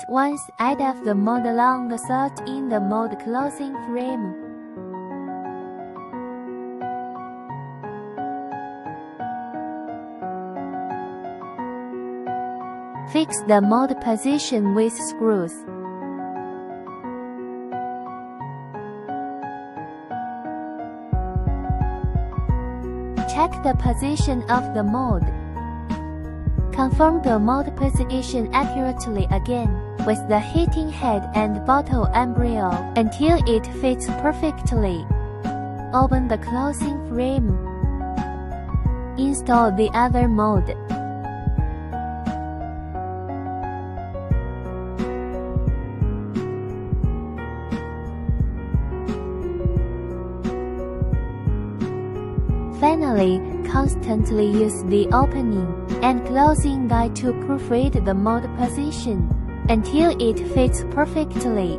once add of the mold along the slot in the mold closing frame. Fix the mold position with screws. Check the position of the mold. Confirm the mold position accurately again with the heating head and bottle embryo until it fits perfectly. Open the closing frame. Install the other mold. Finally, constantly use the opening and closing guide to proofread the mold position until it fits perfectly.